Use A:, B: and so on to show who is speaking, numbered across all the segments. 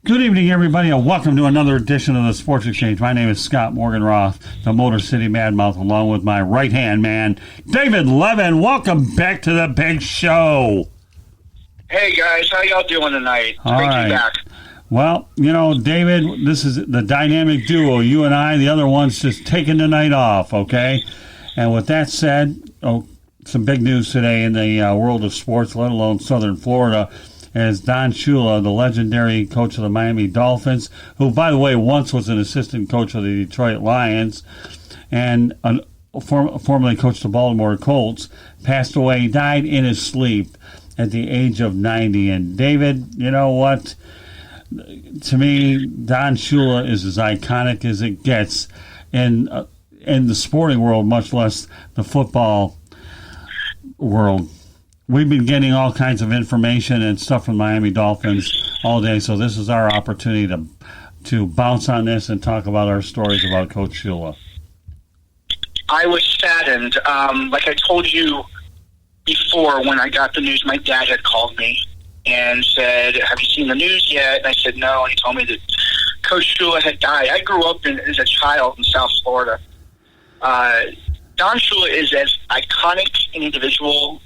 A: Good evening, everybody, and welcome to another edition of the Sports Exchange. My name is Scott Morgan-Roth, the Motor City Madmouth, along with my right-hand man, David Levin. Welcome back to the big show.
B: Hey, guys. How y'all doing tonight?
A: All
B: Great
A: right.
B: to be back.
A: Well, you know, David, this is the dynamic duo. You and I, the other one's just taking the night off, okay? And with that said, some big news today in the world of sports, let alone Southern Florida, as Don Shula, the legendary coach of the Miami Dolphins, who, by the way, once was an assistant coach of the Detroit Lions and formerly coached the Baltimore Colts, passed away. He died in his sleep at the age of 90. And, David, you know what? To me, Don Shula is as iconic as it gets in the sporting world, much less the football world. We've been getting all kinds of information and stuff from Miami Dolphins all day, so this is our opportunity to bounce on this and talk about our stories about Coach Shula.
B: I was saddened. Like I told you before, when I got the news, my dad had called me and said, "Have you seen the news yet?" And I said, "No." And he told me that Coach Shula had died. I grew up as a child in South Florida. Don Shula is as iconic an individual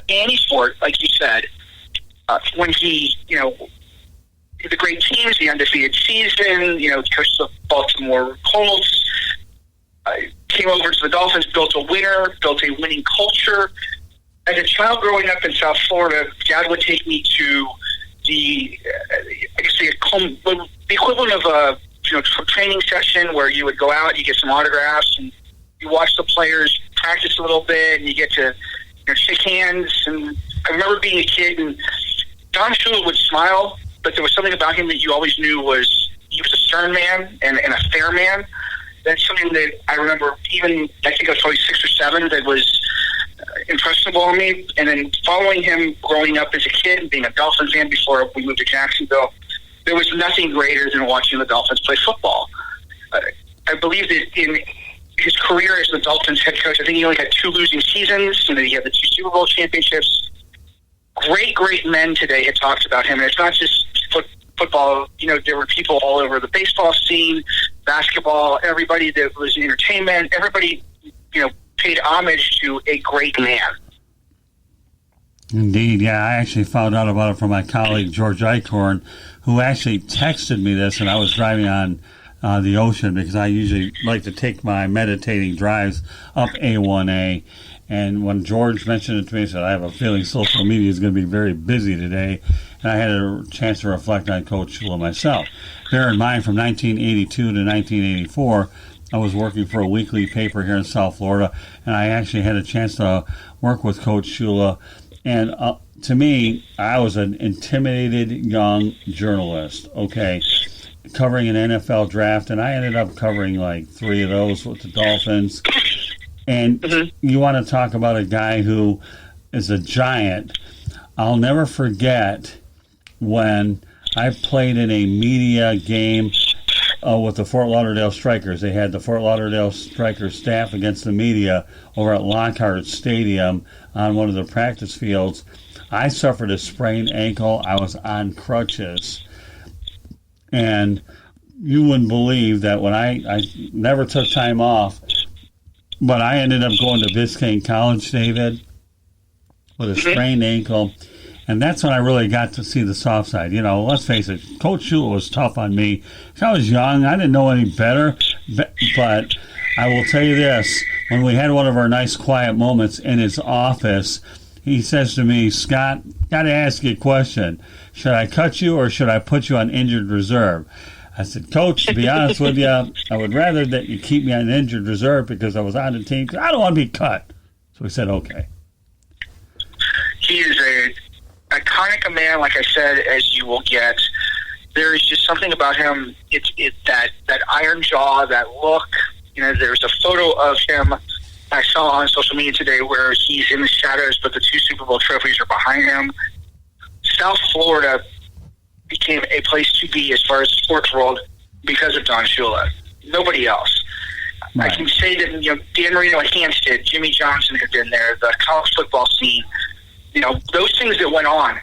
B: any sport, like you said, when he, the great teams, the undefeated season, coached the Baltimore Colts, came over to the Dolphins, built a winning culture. As a child growing up in South Florida, Dad would take me to the equivalent of a training session where you would go out, you get some autographs, and you watch the players practice a little bit, and you get to shake hands. And I remember being a kid, and Don Shula would smile, but there was something about him that you always knew was he was a stern man and a fair man. That's something that I remember, even I think I was probably 6 or 7, that was impressionable on me. And then following him growing up as a kid and being a Dolphin fan before we moved to Jacksonville, there was nothing greater than watching the Dolphins play football. I believe that in his career as the Dolphins head coach, I think he only had 2 losing seasons. He had the 2 Super Bowl championships. Great men today had talked about him. And it's not just football. There were people all over the baseball scene, basketball, everybody that was in entertainment. Everybody, paid homage to a great man.
A: Indeed, yeah. I actually found out about it from my colleague, George Eichhorn, who actually texted me this, and I was driving on the ocean because I usually like to take my meditating drives up A1A. And when George mentioned it to me, he said, "I have a feeling social media is going to be very busy today." And I had a chance to reflect on Coach Shula myself. Bear in mind, from 1982 to 1984, I was working for a weekly paper here in South Florida, and I actually had a chance to work with Coach Shula. And to me, I was an intimidated young journalist, okay, covering an NFL draft, and I ended up covering like 3 of those with the Dolphins. And you want to talk about a guy who is a giant. I'll never forget when I played in a media game with the Fort Lauderdale Strikers. They had the Fort Lauderdale Strikers staff against the media over at Lockhart Stadium on one of the practice fields. I suffered a sprained ankle. I was on crutches. And you wouldn't believe that when I never took time off, but I ended up going to Biscayne College, David, with a sprained ankle. And that's when I really got to see the soft side. Let's face it, Coach Shula was tough on me. I was young. I didn't know any better. But I will tell you this. When we had one of our nice quiet moments in his office, he says to me, "Scott, got to ask you a question. Should I cut you or should I put you on injured reserve?" I said, "Coach, to be honest with you, I would rather that you keep me on injured reserve because I was on the team because I don't want to be cut." So he said, "Okay."
B: He is a iconic a man, like I said, as you will get. There is just something about him. It's that iron jaw, that look. There's a photo of him I saw on social media today where he's in the shadows, but the 2 Super Bowl trophies are behind him. South Florida became a place to be as far as the sports world because of Don Shula. Nobody else. Right. I can say that Dan Marino at Hampstead, Jimmy Johnson had been there, the college football scene. Those things that went on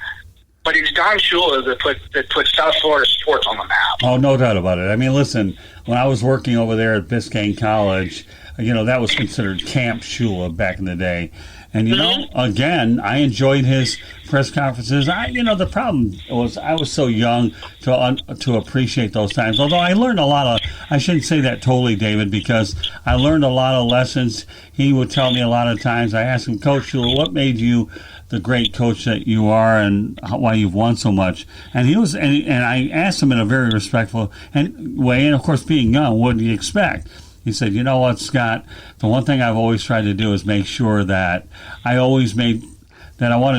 B: But it's Don Shula that put South Florida sports on the map.
A: Oh, no doubt about it. I mean, listen, when I was working over there at Biscayne College, that was considered Camp Shula back in the day. And, again, I enjoyed his press conferences. The problem was I was so young to appreciate those times. Although I learned a lot I shouldn't say that totally, David, because I learned a lot of lessons. He would tell me a lot of times. I asked him, Coach Shula, what made you the great coach that you are and why you've won so much? And and I asked him in a very respectful way. And, of course, being young, what do you expect? He said, you know what, Scott, the one thing I've always tried to do is make sure that I wanted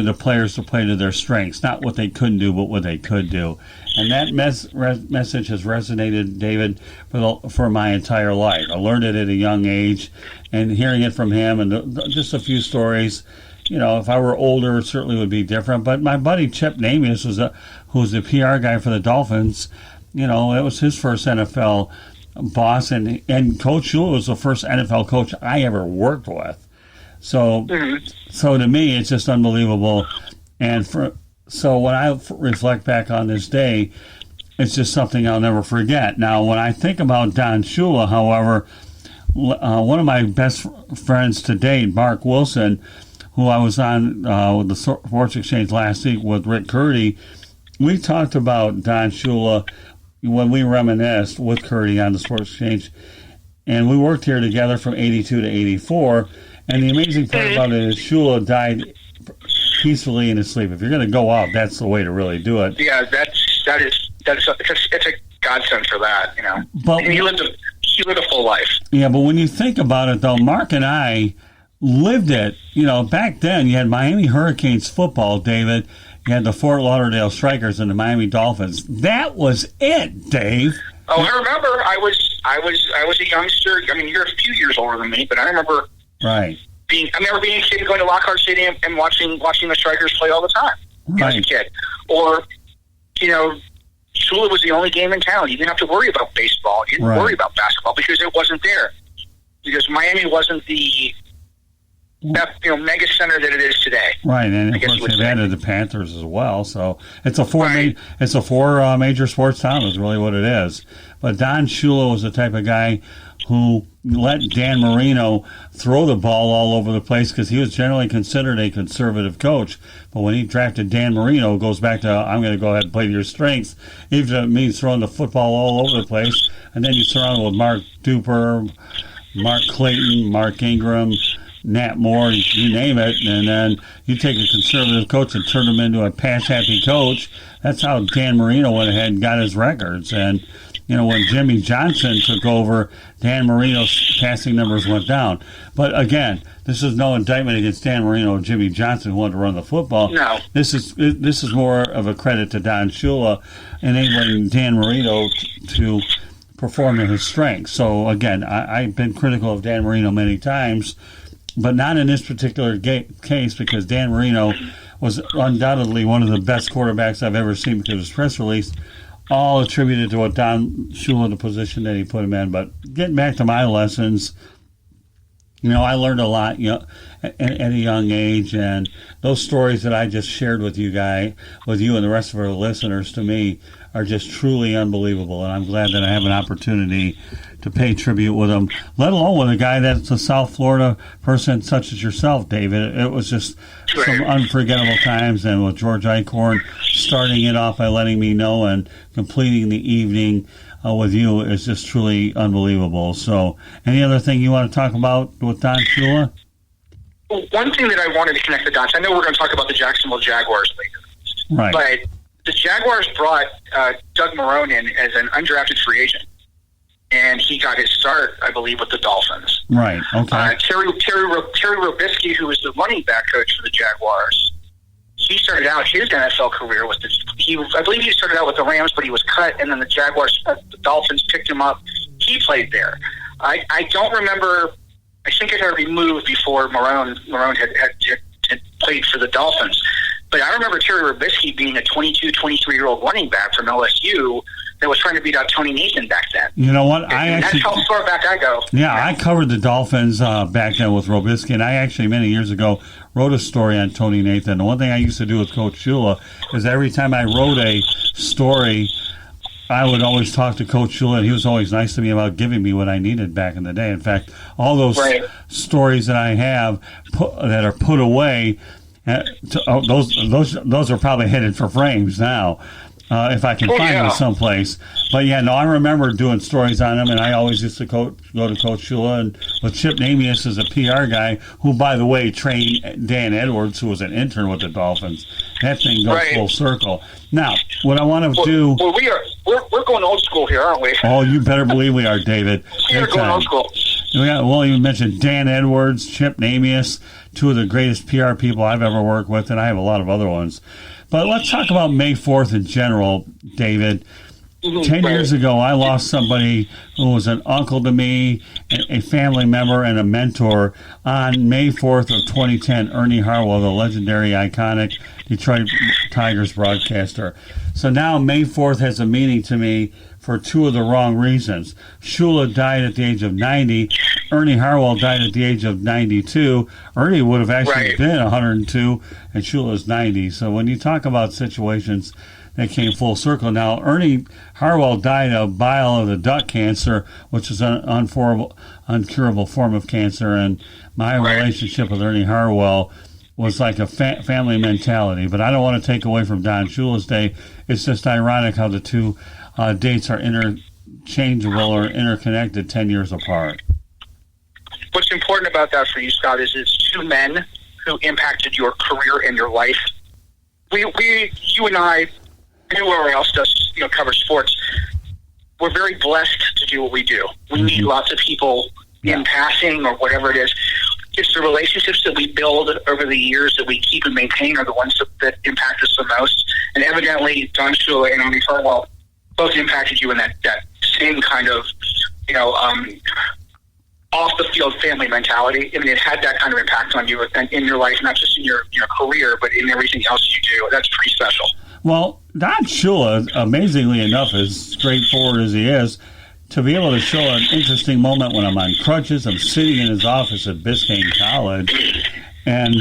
A: the players to play to their strengths, not what they couldn't do, but what they could do. And that message has resonated, David, for my entire life. I learned it at a young age, and hearing it from him and just a few stories, if I were older, it certainly would be different. But my buddy Chip Namias, who's the PR guy for the Dolphins, it was his first NFL boss, and Coach Shula was the first NFL coach I ever worked with. So to me, it's just unbelievable. And so when I reflect back on this day, it's just something I'll never forget. Now, when I think about Don Shula, however, one of my best friends to date, Mark Wilson, who I was on with the Sports Exchange last week with Rick Curdy, we talked about Don Shula when we reminisced with Curdy on the Sports Exchange, and we worked here together from 82 to 84, and the amazing part about it is Shula died peacefully in his sleep. If you're going to go out, that's the way to really do it.
B: Yeah, it's a godsend for that,
A: But
B: and he lived a full life.
A: Yeah, but when you think about it, though, Mark and I lived it. Back then you had Miami Hurricanes football, David. You had the Fort Lauderdale Strikers and the Miami Dolphins. That was it, Dave.
B: Oh, I remember. I was a youngster. I mean, you're a few years older than me, but I remember.
A: Right.
B: I remember being a kid and going to Lockhart Stadium and watching the Strikers play all the time.
A: Right.
B: As a kid, or Shula was the only game in town. You didn't have to worry about baseball. You didn't worry about basketball because it wasn't there. Because Miami wasn't the mega center that it is today.
A: Right, and of course they've added the Panthers as well. So it's a four major sports town is really what it is. But Don Shula was the type of guy who let Dan Marino throw the ball all over the place because he was generally considered a conservative coach. But when he drafted Dan Marino, it goes back to, I'm going to go ahead and play to your strengths, even if it means throwing the football all over the place. And then you surround it with Mark Duper, Mark Clayton, Mark Ingram, Nat Moore, you name it, and then you take a conservative coach and turn him into a pass-happy coach. That's how Dan Marino went ahead and got his records. And, when Jimmy Johnson took over, Dan Marino's passing numbers went down. But, again, this is no indictment against Dan Marino and Jimmy Johnson who wanted to run the football.
B: No.
A: This is more of a credit to Don Shula enabling Dan Marino to perform in his strengths. So, again, I've been critical of Dan Marino many times, but not in this particular case because Dan Marino was undoubtedly one of the best quarterbacks I've ever seen because of his press release, all attributed to what Don Shula, the position that he put him in. But getting back to my lessons, I learned a lot at a young age, and those stories that I just shared with you and the rest of our listeners, to me, are just truly unbelievable, and I'm glad that I have an opportunity to pay tribute with him, let alone with a guy that's a South Florida person such as yourself, David. It was just some unforgettable times, and with George Eichhorn starting it off by letting me know and completing the evening with you is just truly unbelievable. So, any other thing you want to talk about with Don Shula?
B: Well, one thing that I wanted to connect the dots, I know we're going to talk about the Jacksonville Jaguars later,
A: right?
B: But the Jaguars brought Doug Marrone in as an undrafted free agent, and he got his start, I believe, with the Dolphins.
A: Right. Okay.
B: Terry Robisky, who was the running back coach for the Jaguars, he started out his NFL career with I believe he started out with the Rams, but he was cut, and then the Dolphins picked him up. He played there. I don't remember. I think it had already moved before Marrone had played for the Dolphins. But I remember Terry Robisky being a 22, 23-year-old running back from LSU that was trying to beat out Tony Nathan back then.
A: You know what?
B: That's how far back I go.
A: Yeah, I covered the Dolphins back then with Robisky, and I actually, many years ago, wrote a story on Tony Nathan. The one thing I used to do with Coach Shula is every time I wrote a story, I would always talk to Coach Shula, and he was always nice to me about giving me what I needed back in the day. In fact, all those stories that I have that are put away, those are probably headed for frames now. If I can find them someplace. But yeah, no, I remember doing stories on him, and I always used to go to Coach Shula, and with Chip Namias as a PR guy, who, by the way, trained Dan Edwards, who was an intern with the Dolphins. That thing goes full circle. Now, what I want to do...
B: Well, we're going old school here, aren't we?
A: Oh, you better believe we are, David.
B: We're going old school.
A: Well, you mentioned Dan Edwards, Chip Namias, two of the greatest PR people I've ever worked with, and I have a lot of other ones. But let's talk about May 4th in general, David. 10 years ago, I lost somebody who was an uncle to me, a family member, and a mentor on May 4th of 2010, Ernie Harwell, the legendary, iconic Detroit Tigers broadcaster. So now May 4th has a meaning to me for two of the wrong reasons. Shula died at the age of 90. Ernie Harwell died at the age of 92. Ernie would have actually been 102, and Shula's 90. So when you talk about situations that came full circle, now Ernie Harwell died of bile of the duct cancer, which is an uncurable form of cancer, and my relationship with Ernie Harwell was like a family mentality. But I don't want to take away from Don Shula's day. It's just ironic how the two dates are interchangeable or interconnected 10 years apart.
B: What's important about that for you, Scott, is it's two men who impacted your career and your life. You and I, anywhere else does cover sports, we're very blessed to do what we do. We need lots of people in passing or whatever it is. It's the relationships that we build over the years that we keep and maintain are the ones that impact us the most. And evidently, Don Shula and Ernie Harwell both impacted you in that same kind of, off the field family mentality. I mean, it had that kind of impact on you in your life, not just in your career, but in everything else you do. That's pretty special.
A: Well, Don Shula, amazingly enough, as straightforward as he is, to be able to show an interesting moment when I'm on crutches, I'm sitting in his office at Biscayne College, and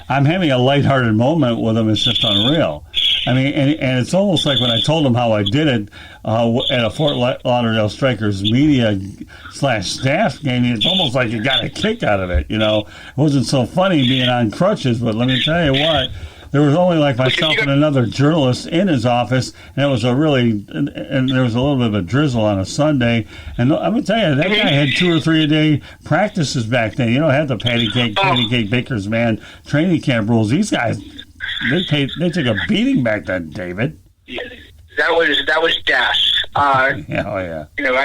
A: I'm having a lighthearted moment with him. It's just unreal. I mean, and it's almost like when I told him how I did it at a Fort Lauderdale Strikers media/staff game, it's almost like you got a kick out of it. It wasn't so funny being on crutches, but let me tell you what, there was only like myself and another journalist in his office, and it was and there was a little bit of a drizzle on a Sunday. And I'm going to tell you, that guy had 2 or 3 a day practices back then. Had the patty cake baker's man training camp rules. These guys, they took a beating back then, David.
B: Yeah, that was dash. I've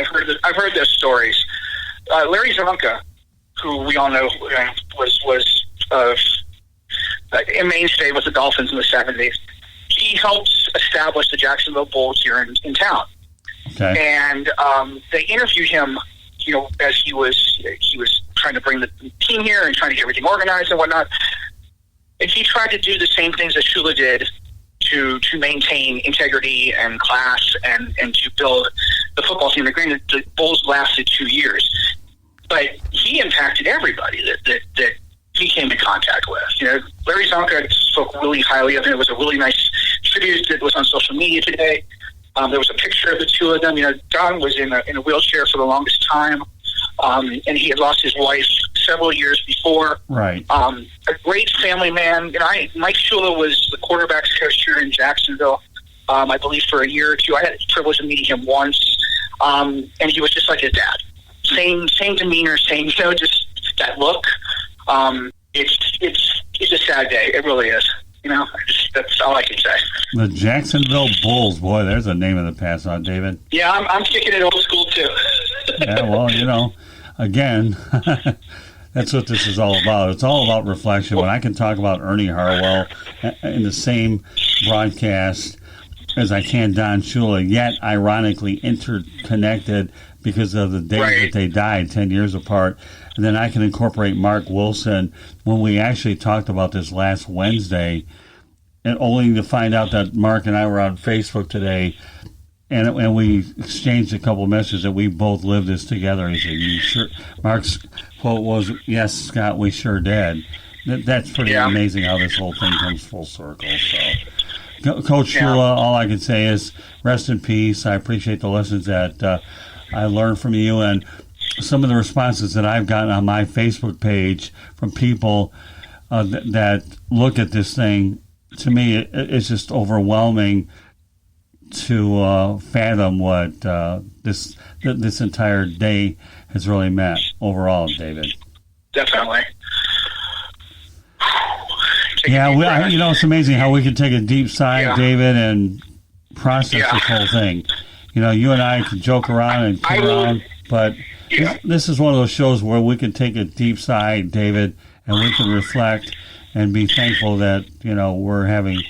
B: heard those stories. Larry Zonka, who we all know was a mainstay with the Dolphins in the 70s. He helped establish the Jacksonville Bulls here in town. Okay. And they interviewed him, as he was trying to bring the team here and trying to get everything organized and whatnot. And he tried to do the same things that Shula did to maintain integrity and class and to build the football team. Granted, the Bulls lasted 2 years, but he impacted everybody that he came in contact with. Larry Zonka spoke really highly of him. It was a really nice tribute that was on social media today. There was a picture of the two of them. Don was in a wheelchair for the longest time, and he had lost his wife several years before.
A: Right.
B: A great family man. Mike Shula was the quarterback's coach here in Jacksonville, I believe, for a year or two. I had the privilege of meeting him once, and he was just like his dad. Same demeanor, just that look. It's a sad day. It really is. That's all I can say.
A: The Jacksonville Bulls, boy, there's a name of the pass on, David.
B: Yeah, I'm kicking it old school too.
A: Yeah, well, again, that's what this is all about. It's all about reflection. When I can talk about Ernie Harwell in the same broadcast as I can Don Shula, yet ironically interconnected because of the day that they died 10 years apart. And then I can incorporate Mark Wilson when we actually talked about this last Wednesday, and only to find out that Mark and I were on Facebook today and we exchanged a couple of messages that we both lived this together. He said, "You sure?" Mark's quote was, "Yes, Scott, we sure did." That's pretty amazing how this whole thing comes full circle. So, Coach Shula, all I can say is rest in peace. I appreciate the lessons that I learned from you, and some of the responses that I've gotten on my Facebook page from people that look at this thing. To me, it's just overwhelming to fathom what this entire day has really meant overall, David.
B: Definitely.
A: It's amazing how we can take a deep sigh, David, and process this whole thing. You and I can joke around and kid around, but this is one of those shows where we can take a deep sigh, David, and we can reflect and be thankful that, we're having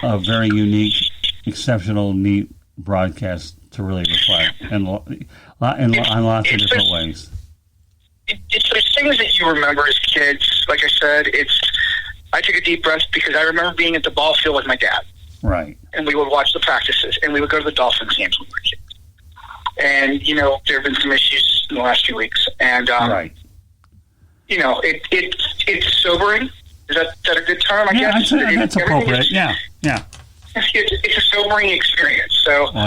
A: a very unique, exceptional, neat broadcast to really reflect on lots of different ways.
B: It's those things that you remember as kids. Like I said, I took a deep breath because I remember being at the ball field with my dad.
A: Right.
B: And we would watch the practices, and we would go to the Dolphins games when we were kids. And, there have been some issues in the last few weeks. And,
A: right.
B: It's sobering. Is that a good term, I guess?
A: That's appropriate. Yeah.
B: It's a sobering experience. So, so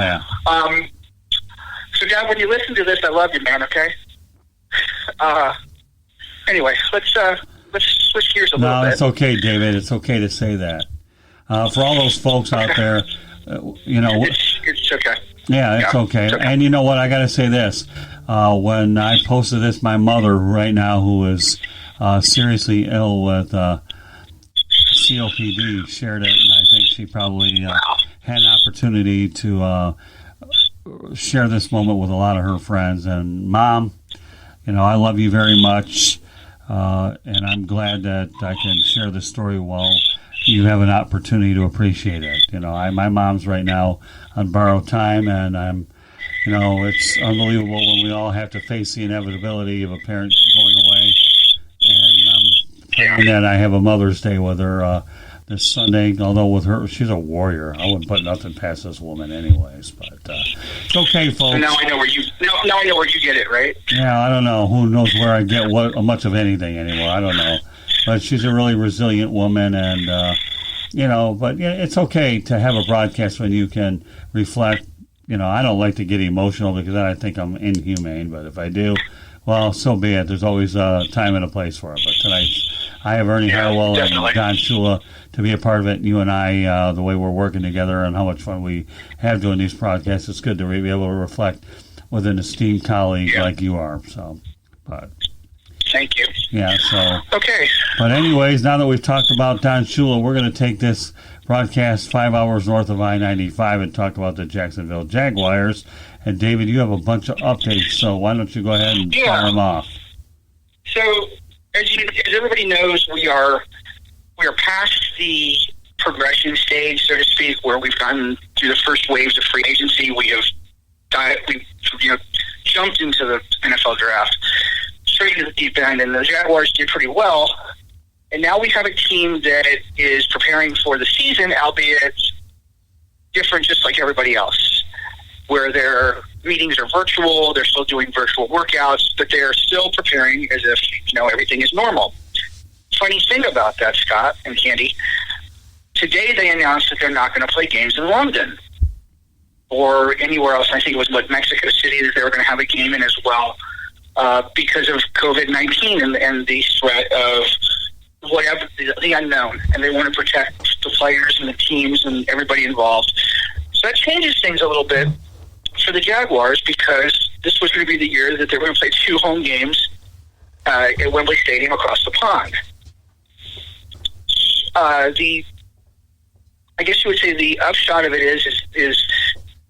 B: Dad, when you listen to this, I love you, man. Okay. Anyway, let's switch gears a little bit.
A: No, it's okay, David. It's okay to say that. For all those folks out there,
B: it's okay.
A: Yeah, it's okay. It's okay. And you know what? I got to say this. When I posted this, my mother right now, who is seriously ill with COPD, shared it, and I think she probably had an opportunity to share this moment with a lot of her friends. And Mom, I love you very much, and I'm glad that I can share this story while you have an opportunity to appreciate it. My mom's right now on borrowed time, and I'm, it's unbelievable when we all have to face the inevitability of a parent going away. And I'm praying that I have a Mother's Day with her this Sunday. Although with her, she's a warrior. I wouldn't put nothing past this woman, anyways. But it's okay, folks.
B: So now I know where you get it, right?
A: Yeah, I don't know. Who knows where I get much of anything anymore? I don't know. But she's a really resilient woman, and but it's okay to have a broadcast when you can reflect. I don't like to get emotional because then I think I'm inhumane. But if I do, well, so be it. There's always a time and a place for it. But tonight, I have Ernie Harwell and Don Shula to be a part of it. And you and I, the way we're working together and how much fun we have doing these broadcasts, it's good to be able to reflect with an esteemed colleague like you are. So, but.
B: Thank you.
A: Yeah, so.
B: Okay.
A: But anyways, now that we've talked about Don Shula, we're going to take this broadcast 5 hours north of I-95 and talk about the Jacksonville Jaguars. And David, you have a bunch of updates, so why don't you go ahead and fire them off?
B: So, as everybody knows, we are past the progression stage, so to speak, where we've gotten through the first waves of free agency. We've jumped into the NFL draft. Straight into the deep end, and the Jaguars did pretty well. And now we have a team that is preparing for the season, albeit different, just like everybody else, where their meetings are virtual, they're still doing virtual workouts, but they're still preparing as if everything is normal. Funny thing about that, Scott and Candy, today they announced that they're not going to play games in London or anywhere else. I think it was Mexico City that they were going to have a game in as well. Because of COVID-19 and the threat of whatever the unknown, and they want to protect the players and the teams and everybody involved. So that changes things a little bit for the Jaguars because this was going to be the year that they were going to play 2 home games at Wembley Stadium across the pond. I guess you would say the upshot of it is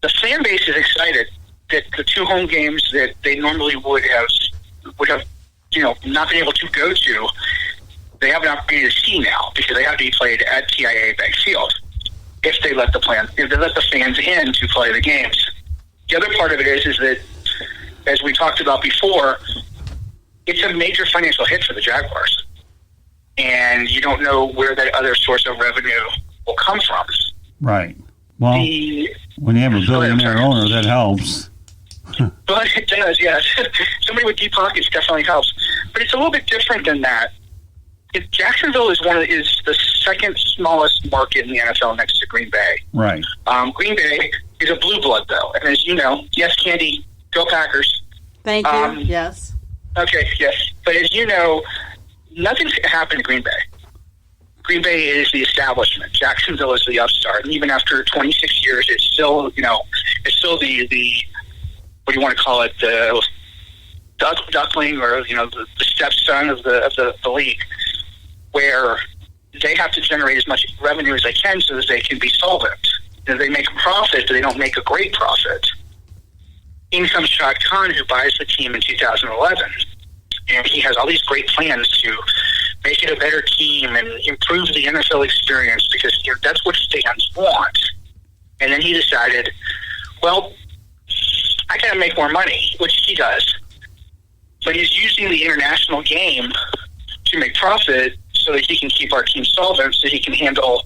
B: the fan base is excited that the 2 home games that they normally would have not been able to go to, they have an opportunity to see now because they have to be played at TIAA Bank Field if they let the fans in to play the games. The other part of it is that, as we talked about before, it's a major financial hit for the Jaguars, and you don't know where that other source of revenue will come from.
A: Right. Well, when you have a billionaire owner, that helps.
B: But it does, yes. Somebody with deep pockets definitely helps. But it's a little bit different than that. Jacksonville is the second smallest market in the NFL next to Green Bay.
A: Right.
B: Green Bay is a blue blood, though. And as you know, yes, Candy, go Packers.
C: Thank you, yes.
B: Okay, yes. But as you know, nothing's going to happen to Green Bay. Green Bay is the establishment. Jacksonville is the upstart. And even after 26 years, it's still, the what do you want to call it, the duckling, or, the stepson of the league, where they have to generate as much revenue as they can so that they can be solvent. And they make a profit, but they don't make a great profit. In comes Shad Khan, who buys the team in 2011. And he has all these great plans to make it a better team and improve the NFL experience, because that's what fans want. And then he decided, well, I got to make more money, which he does. But he's using the international game to make profit so that he can keep our team solvent, so he can handle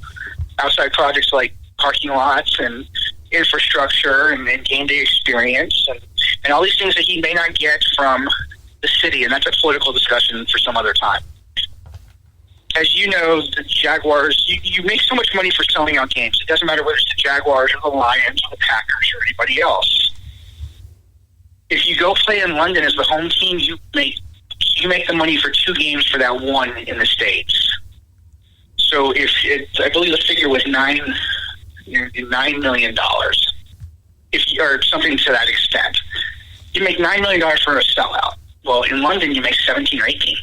B: outside projects like parking lots and infrastructure and game day experience and all these things that he may not get from the city. And that's a political discussion for some other time. As you know, the Jaguars, you make so much money for selling out games. It doesn't matter whether it's the Jaguars or the Lions or the Packers or anybody else. If you go play in London as the home team, you make the money for 2 games for that one in the States. So I believe the figure was $9 million, or something to that extent. You make $9 million for a sellout. Well, in London, you make 17 or 18.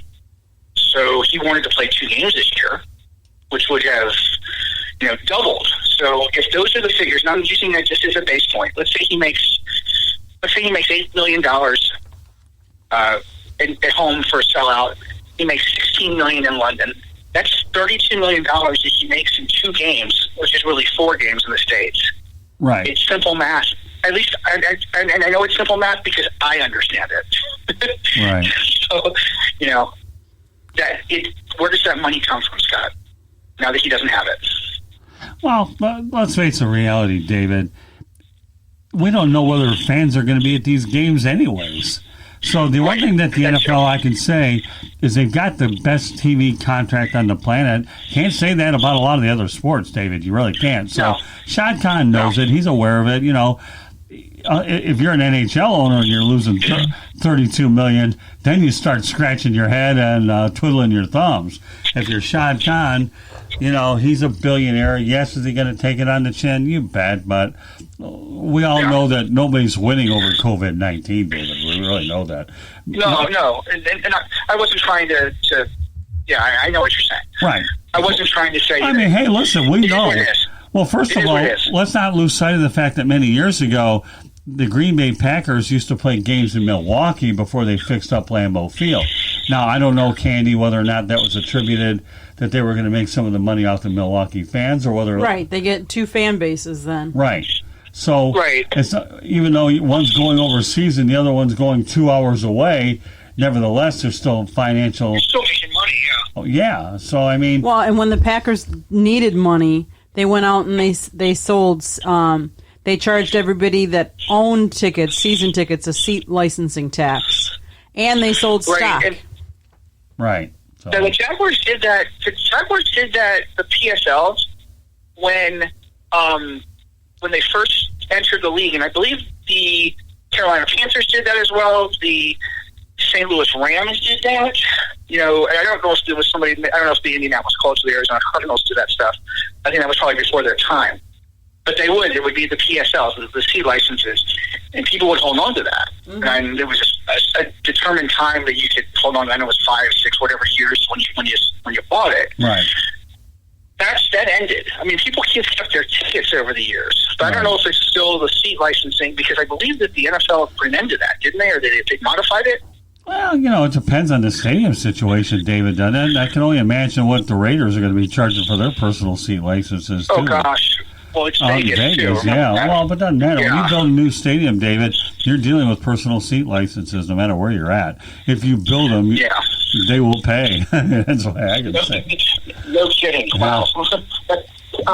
B: So he wanted to play 2 games this year, which would have, doubled. So if those are the figures, and I'm using that just as a base point. Let's say he makes $8 million at home for a sellout. He makes $16 million in London. That's $32 million that he makes in 2 games, which is really 4 games in the States.
A: Right.
B: It's simple math. At least, and I know it's simple math because I understand it.
A: Right.
B: So, where does that money come from, Scott, now that he doesn't have it?
A: Well, let's face the reality, David. We don't know whether fans are going to be at these games anyways. So the one thing that the NFL I can say is they've got the best TV contract on the planet. Can't say that about a lot of the other sports, David. You really can't. So Shad Khan knows it. He's aware of it. If you're an NHL owner and you're losing $32 million, then you start scratching your head and twiddling your thumbs. If you're Shad Khan, he's a billionaire. Yes, is he going to take it on the chin? You bet. But we all know that nobody's winning over COVID-19, David. We really know that.
B: No. And I wasn't trying to I know what you're saying.
A: Right.
B: I wasn't trying to say that.
A: Hey, listen, we know. Well, first of all, let's not lose sight of the fact that many years ago, the Green Bay Packers used to play games in Milwaukee before they fixed up Lambeau Field. Now, I don't know, Candy, whether or not that was attributed that they were going to make some of the money off the Milwaukee fans, or whether...
C: Right, they get 2 fan bases then.
A: Right. So, It's, even though one's going overseas and the other one's going 2 hours away, nevertheless, there's still financial...
B: You're still making money, yeah.
A: Oh, yeah, so I mean...
C: Well, and when the Packers needed money, they went out and they sold... they charged everybody that owned tickets, season tickets, a seat licensing tax. And they sold stock.
A: Right.
B: So the Jaguars did that. The PSLs, when they first entered the league, and I believe the Carolina Panthers did that as well. The St. Louis Rams did that. And I don't know if it was somebody. I don't know if the Indianapolis Colts or the Arizona Cardinals did that stuff. I think that was probably before their time. But it would be the PSLs, the C licenses, and people would hold on to that. Mm-hmm. And there was a determined time that you could hold on. I know it was 5, 6, whatever years when you bought it.
A: Right.
B: That ended. I mean, people kept their tickets over the years, but I don't know if it's still the seat licensing, because I believe that the NFL put an end to that, didn't they, or they modified it?
A: Well, it depends on the stadium situation, David, doesn't it? I can only imagine what the Raiders are going to be charging for their personal seat licenses, too.
B: Oh, gosh. Well, it's Vegas, too.
A: Yeah. Well, but it doesn't matter. Yeah. When you build a new stadium, David, you're dealing with personal seat licenses no matter where you're at. If you build them, they will pay. That's what I can say.
B: No kidding. Wow.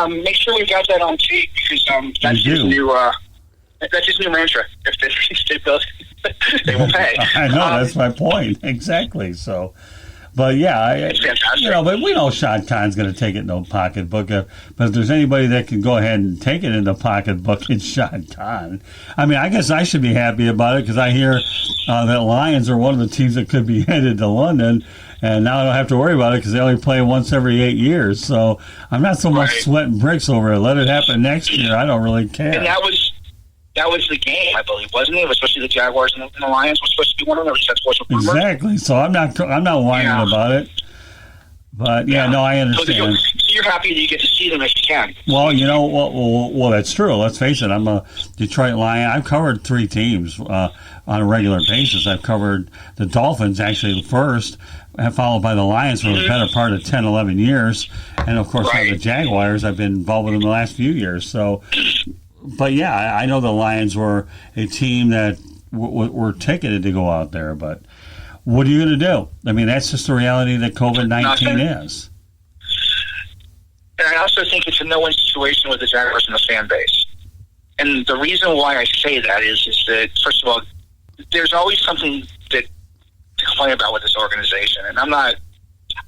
B: make sure we got that on tape because that's his new. That's his new mantra. If they build, they will pay.
A: I know, that's my point. Exactly. So, but yeah,
B: it's fantastic.
A: But we know Shad Khan's going to take it in the pocketbook. But if there's anybody that can go ahead and take it in the pocketbook, it's Shad Khan. I mean, I guess I should be happy about it because I hear that Lions are one of the teams that could be headed to London. And now I don't have to worry about it because they only play once every 8 years. So I'm not so much sweating bricks over it. Let it happen next year. I don't really care.
B: And that was the game, I believe, wasn't it? Especially the Jaguars and the Lions were supposed to be one of them.
A: Exactly. So I'm not whining about it. But no, I understand.
B: So you're happy that you get to see them if you can.
A: Well, well, that's true. Let's face it. I'm a Detroit Lion. I've covered 3 teams on a regular basis. I've covered the Dolphins actually first, followed by the Lions for the better part of 10, 11 years, and of course the Jaguars. I've been involved with them the last few years. So. But yeah, I know the Lions were a team that were ticketed to go out there. But what are you going to do? I mean, that's just the reality that COVID-19 is.
B: And I also think it's a no-win situation with the Jaguars and the fan base. And the reason why I say that is that, first of all, there's always something to complain about with this organization. And I'm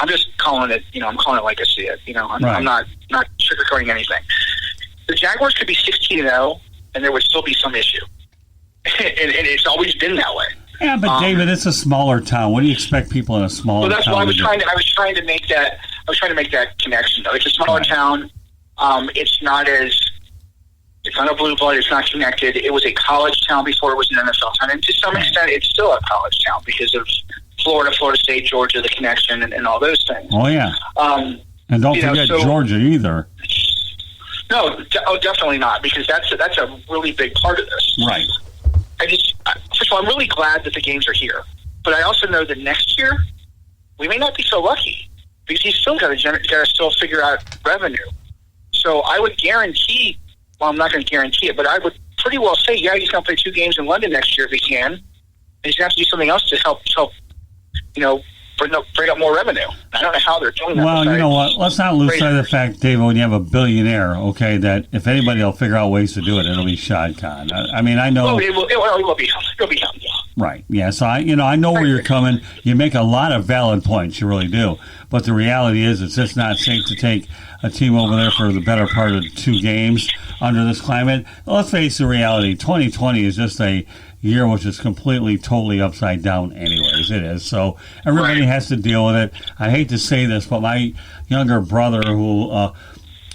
B: just calling it, I'm calling it like I see it. I'm not sugarcoating anything. The Jaguars could be 16-0, and there would still be some issue. and it's always been that way.
A: Yeah, but David, it's a smaller town. What do you expect people in a smaller town?
B: Well, that's why I was trying to make that connection. Though it's a smaller town. It's not a blue blood. It's not connected. It was a college town before it was an NFL town, and to some extent, it's still a college town because of Florida State, Georgia, the connection, and all those things.
A: Oh yeah. And don't forget Georgia either.
B: No, definitely not, because that's a really big part of this.
A: Right.
B: First of all, I'm really glad that the games are here, but I also know that next year we may not be so lucky because he's still got to still figure out revenue. So I would guarantee. Well, I'm not going to guarantee it, but I would pretty well say, he's going to play 2 games in London next year if he can. And he's going to have to do something else to help. Bring up more revenue. I don't know how they're doing that.
A: Well, you know what? Let's not lose sight of the fact, David, when you have a billionaire, okay, that if anybody will figure out ways to do it, it'll be Shad Khan. I mean, I know.
B: Well, it will be him. It'll be him. Yeah.
A: Right. Yeah. So I know where you're coming. You make a lot of valid points. You really do. But the reality is, it's just not safe to take a team over there for the better part of 2 games under this climate. Let's face the reality. 2020 is just a year which is completely, totally upside down anyways. It is. So everybody has to deal with it. I hate to say this, but my younger brother, who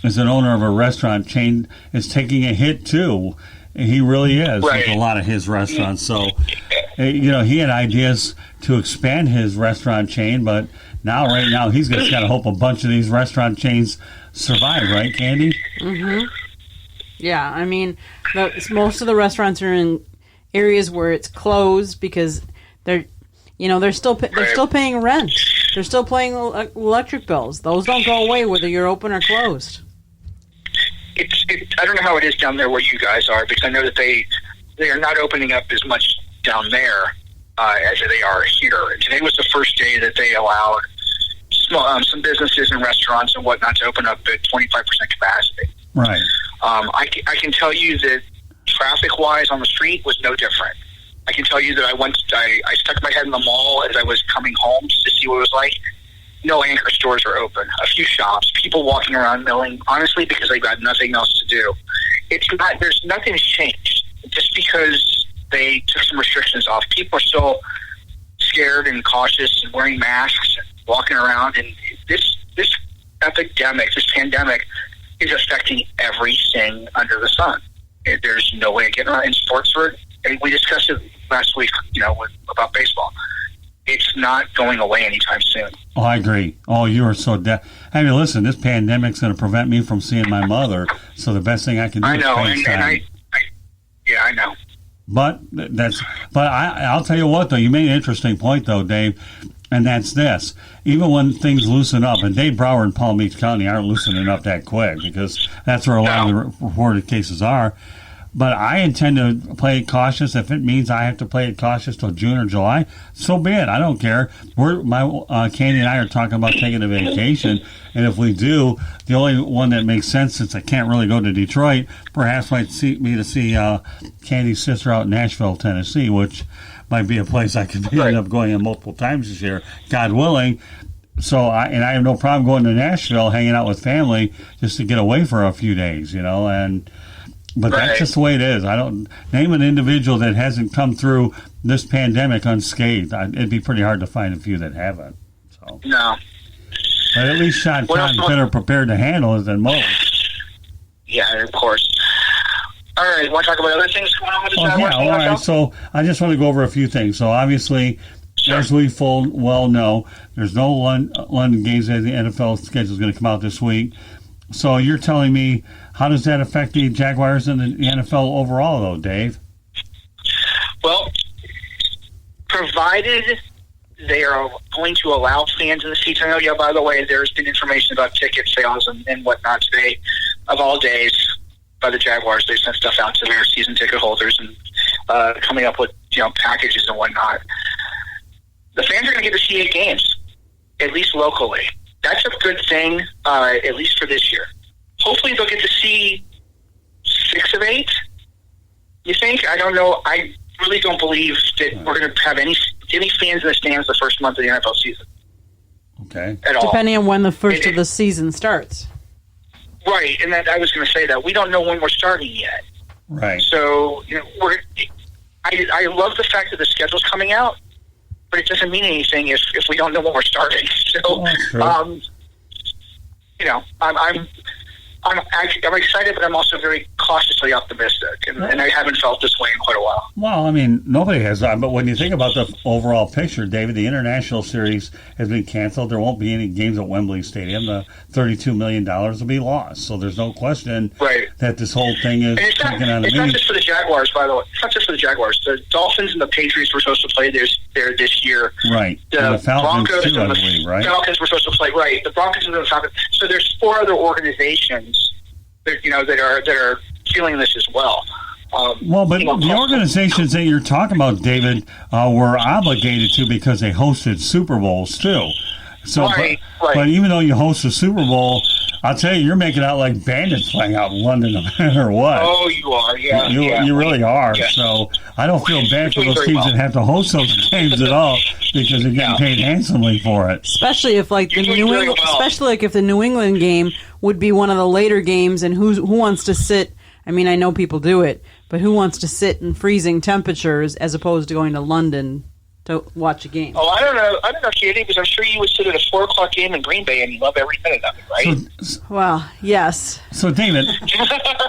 A: is an owner of a restaurant chain, is taking a hit too. He really is with a lot of his restaurants. So, he had ideas to expand his restaurant chain, but right now, he's just got to hope a bunch of these restaurant chains survive, right, Candy?
C: Mm-hmm. Yeah, I mean, most of the restaurants are in areas where it's closed because they're still paying rent. They're still paying electric bills. Those don't go away whether you're open or closed.
B: I don't know how it is down there where you guys are, because I know that they are not opening up as much down there as they are here. And today was the first day that they allowed some businesses and restaurants and whatnot to open up at 25% capacity.
A: Right.
B: I can tell you that traffic-wise on the street was no different. I can tell you that I stuck my head in the mall as I was coming home just to see what it was like. No anchor stores are open. A few shops. People walking around milling, honestly, because they've got nothing else to do. Nothing's changed. Just because they took some restrictions off, people are still scared and cautious and wearing masks and walking around. And this epidemic, this pandemic, is affecting everything under the sun. There's no way of getting around in sports. And we discussed it last week, about baseball. It's not going away anytime soon.
A: Oh, I agree. Oh, you are so listen, this pandemic's going to prevent me from seeing my mother, so the best thing I can do is FaceTime.
B: I know.
A: But I'll tell you what, though, you made an interesting point, though, Dave, and that's this. Even when things loosen up, and Dave Brower and Palm Beach County aren't loosening up that quick because that's where a lot of the reported cases are. But I intend to play it cautious. If it means I have to play it cautious till June or July, so be it. I don't care. Candy and I are talking about taking a vacation, and if we do, the only one that makes sense, since I can't really go to Detroit, perhaps might see Candy's sister out in Nashville, Tennessee, which might be a place I could end up going in multiple times this year, God willing. So I have no problem going to Nashville, hanging out with family, just to get away for a few days, But that's just the way it is. I don't name an individual that hasn't come through this pandemic unscathed. It'd be pretty hard to find a few that haven't. So.
B: No.
A: But at least Sean Con's better prepared to handle it than most.
B: Yeah, of course. All right, want to talk about other things going on with the Jaguars?
A: Yeah, all right. So I just want to go over a few things. So obviously, as we full well know, there's no London games as the NFL schedule is going to come out this week. So you're telling me, how does that affect the Jaguars and the NFL overall, though, Dave?
B: Well, provided they are going to allow fans in the seats. I know, by the way, there's been information about ticket sales and whatnot today, of all days, by the Jaguars. They sent stuff out to their season ticket holders and coming up with packages and whatnot. The fans are going to get to see 8 games, at least locally. That's a good thing, at least for this year. Hopefully they'll get to see 6 of 8, you think? I don't know. I really don't believe that we're going to have any fans in the stands the first month of the NFL season.
A: Okay.
B: At all.
C: Depending on when the first of the season starts.
B: Right, and I was going to say that. We don't know when we're starting yet.
A: Right.
B: So, I love the fact that the schedule's coming out, but it doesn't mean anything if we don't know when we're starting. So, I'm excited, but I'm also very cautiously optimistic, and I haven't felt this way in quite a while.
A: Well, I mean, nobody has, but when you think about the overall picture, David, the international series has been canceled. There won't be any games at Wembley Stadium. The $32 million will be lost. So there's no question that this whole thing is taking on a
B: It's not just for the Jaguars, by the way. It's not just for the Jaguars. The Dolphins and the Patriots were supposed to play there this year.
A: Right.
B: The
A: Falcons
B: Broncos
A: too, I believe, right?
B: Falcons were supposed to play, right. The Broncos and the Falcons. So there's 4 other organizations that are feeling this as well.
A: But the organizations that you're talking about, David, were obligated to because they hosted Super Bowls too. So, but even though you host a Super Bowl, I'll tell you, you're making out like bandits playing out in London no matter what.
B: Oh, you are, yeah.
A: You really are.
B: Yeah.
A: So I don't feel bad for those teams that have to host those games at all because they're getting paid handsomely for it.
C: Especially if if the New England game would be one of the later games, and who wants to sit? I mean, I know people do it, but who wants to sit in freezing temperatures as opposed to going to London to watch a game?
B: Oh, I don't know, Katie, because I'm sure you would sit at a 4:00 game in Green Bay and you love every minute of it, right?
C: Well, yes.
A: So, David,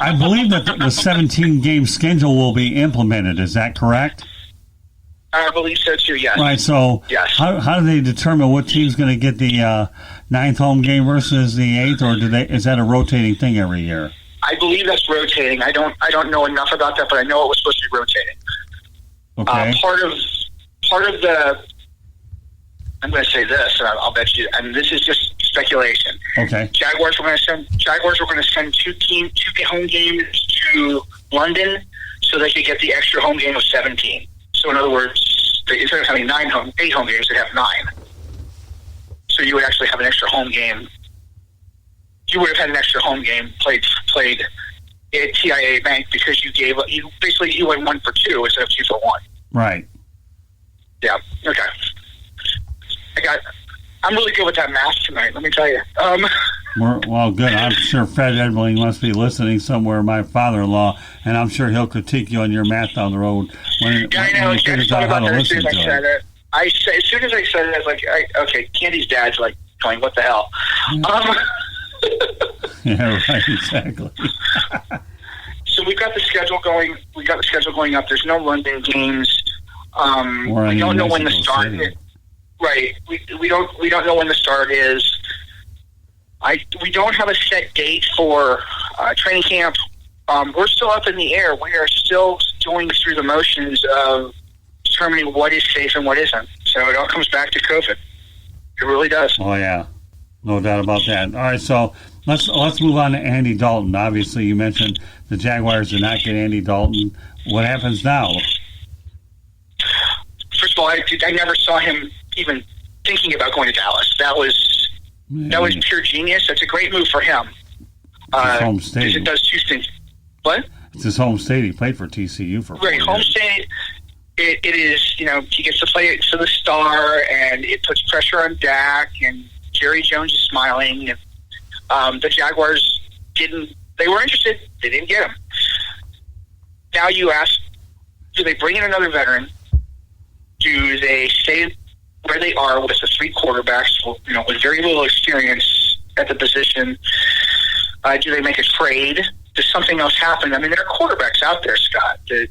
A: I believe that the 17-game schedule will be implemented. Is that correct?
B: I believe so too. Yes.
A: Right. So, how do they determine what team's going to get the 9th home game versus the 8th, or is that a rotating thing every year?
B: I believe that's rotating. I don't know enough about that, but I know it was supposed to be rotating.
A: Okay.
B: Part of the, I'm going to say this, and I'll bet you, and this is just speculation.
A: Okay.
B: Jaguars were going to send 2 home games to London so they could get the extra home game of 17. So in other words, instead of having 8 home games, they have 9. So you would actually have an extra home game. You would have had an extra home game played at TIAA Bank because you went 1 for 2 instead of 2 for 1.
A: Right.
B: Yeah. Okay. I'm really good with that math tonight. Let me tell you.
A: Well, good. I'm sure Fred Edling must be listening somewhere, my father-in-law, and I'm sure he'll critique you on your math down the road when he figures out how to listen to it.
B: As soon as I said it, I was like, okay, Candy's dad's like going, what the hell?
A: Yeah, right, exactly.
B: So we've got the schedule going. Up. There's no London games. We don't know when the start is. Right. We don't know when the start is. We don't have a set date for training camp. We're still up in the air. We are still going through the motions of determining what is safe and what isn't. So it all comes back to COVID. It really does.
A: Oh, yeah. No doubt about that. All right, so Let's move on to Andy Dalton. Obviously, you mentioned the Jaguars did not get Andy Dalton. What happens now?
B: First of all, I never saw him even thinking about going to Dallas. That was pure genius. That's a great move for him.
A: It's his home state.
B: It does two things. What?
A: It's his home state. He played for TCU for 4 years.
B: Home state. It is, he gets to play for the star, and it puts pressure on Dak, and Jerry Jones is smiling. And, the Jaguars they were interested. They didn't get him. Now you ask, do they bring in another veteran? Do they stay where they are with the 3 quarterbacks, with very little experience at the position? Do they make a trade? Does something else happen? I mean, there are quarterbacks out there, Scott, that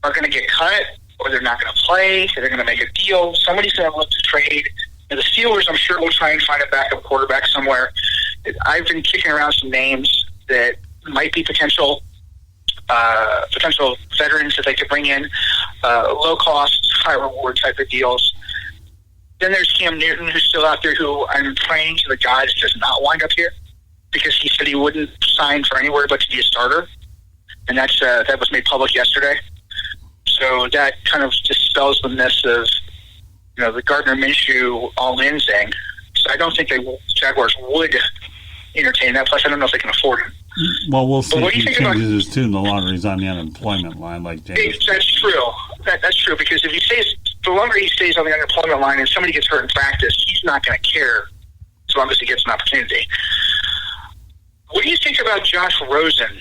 B: are going to get cut, or they're not going to play, or they're going to make a deal. Somebody's going to look to trade. And the Steelers, I'm sure, will try and find a backup quarterback somewhere. I've been kicking around some names that might be potential veterans that they could bring in, low cost, high reward type of deals. Then there's Cam Newton, who's still out there, who I'm praying to the gods does not wind up here, because he said he wouldn't sign for anywhere but to be a starter, and that was made public yesterday. So that kind of dispels the myth of the Gardner Minshew all-in thing. So I don't think the Jaguars would entertain that. Plus, I don't know if they can afford him.
A: Well, we'll see if he changes his tune the longer he's on the unemployment line, like James.
B: That's true. That's true, because if he stays, the longer he stays on the unemployment line and somebody gets hurt in practice, he's not going to care as long as he gets an opportunity. What do you think about Josh Rosen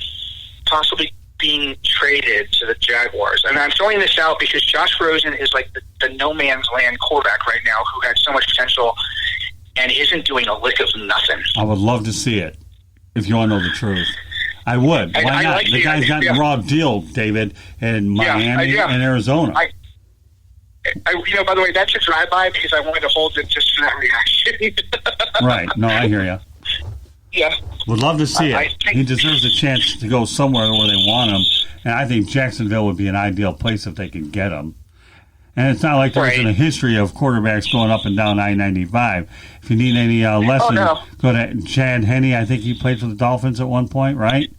B: possibly being traded to the Jaguars? And I'm throwing this out because Josh Rosen is like the no man's land quarterback right now, who had so much potential and isn't doing a lick of nothing.
A: I would love to see it, if you want to know the truth. I would. Why not? Like the guy's got a raw deal, David, in Miami and Arizona.
B: By the way, that's a drive-by because I wanted to hold it just for that reaction.
A: Right. No, I hear you.
B: Yeah.
A: Would love to see it. He deserves a chance to go somewhere where they want him, and I think Jacksonville would be an ideal place if they could get him. And it's not like there isn't a history of quarterbacks going up and down I-95. If you need any lessons, go to Chad Henne. I think he played for the Dolphins at one point, right?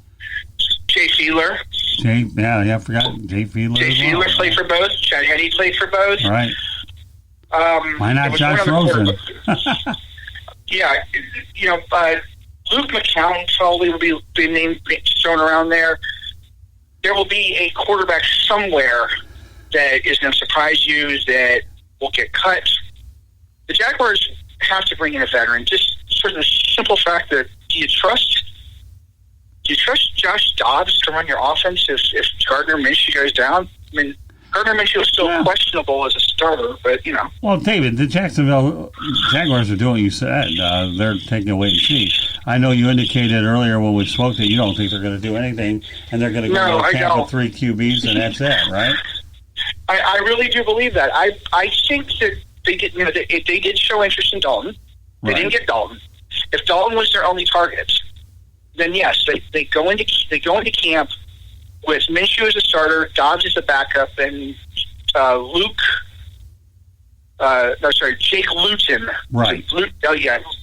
B: Jay Fiedler.
A: I forgot. Jay Fiedler.
B: Jay Fiedler played for both. Chad Henne played for both.
A: Right. Why not Josh Rosen?
B: Luke McCown probably will be the name thrown around there. There will be a quarterback somewhere that is going to surprise you, that will get cut. The Jaguars have to bring in a veteran, just for the simple fact that do you trust Josh Dobbs to run your offense if Gardner Minshew goes down? I mean, Gardner Minshew is still questionable as a starter, but
A: Well, David, the Jacksonville Jaguars are doing what you said. They're taking a wait and see. I know you indicated earlier when we spoke that you don't think they're going to do anything, and they're going to go to camp with 3 QBs, and that's it, right?
B: I really do believe that. I think that they did. They did show interest in Dalton. They didn't get Dalton. If Dalton was their only target, then yes, they go into camp with Minshew as a starter, Dobbs as a backup, and Jake Luton.
A: Right.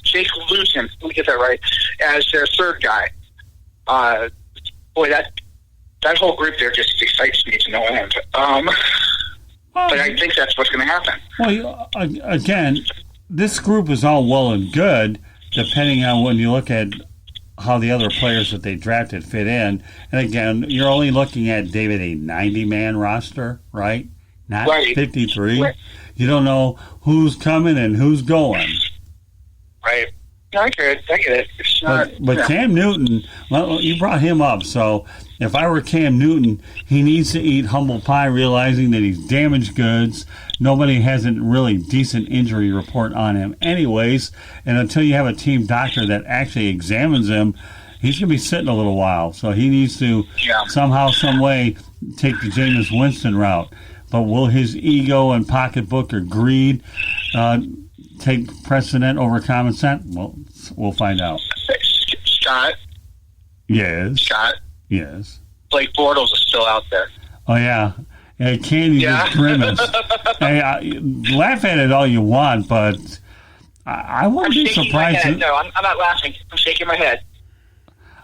B: Jake Luton. Let me get that right. As their third guy. That whole group there just excites me to no end. But I think that's what's going to happen.
A: Well, again, this group is all well and good, depending on when you look at how the other players that they drafted fit in. And again, you're only looking at, David, a 90-man roster, right? Not 53. Right. You don't know who's coming and who's going.
B: Right. No, I get it. It's not,
A: but Cam Newton, well, you brought him up, so if I were Cam Newton, he needs to eat humble pie, realizing that he's damaged goods. Nobody has a really decent injury report on him anyways, and until you have a team doctor that actually examines him, he's going to be sitting a little while. So he needs to somehow, some way, take the Jameis Winston route. But will his ego and pocketbook or greed take precedent over common sense? Well, we'll find out.
B: Scott?
A: Yes.
B: Scott?
A: Yes.
B: Blake Bortles is still out there.
A: Oh, yeah. Candy just grimace. Hey, laugh at it all you want, but I won't
B: I'm
A: be
B: shaking my
A: surprised.
B: head. No, I'm not laughing. I'm shaking my head.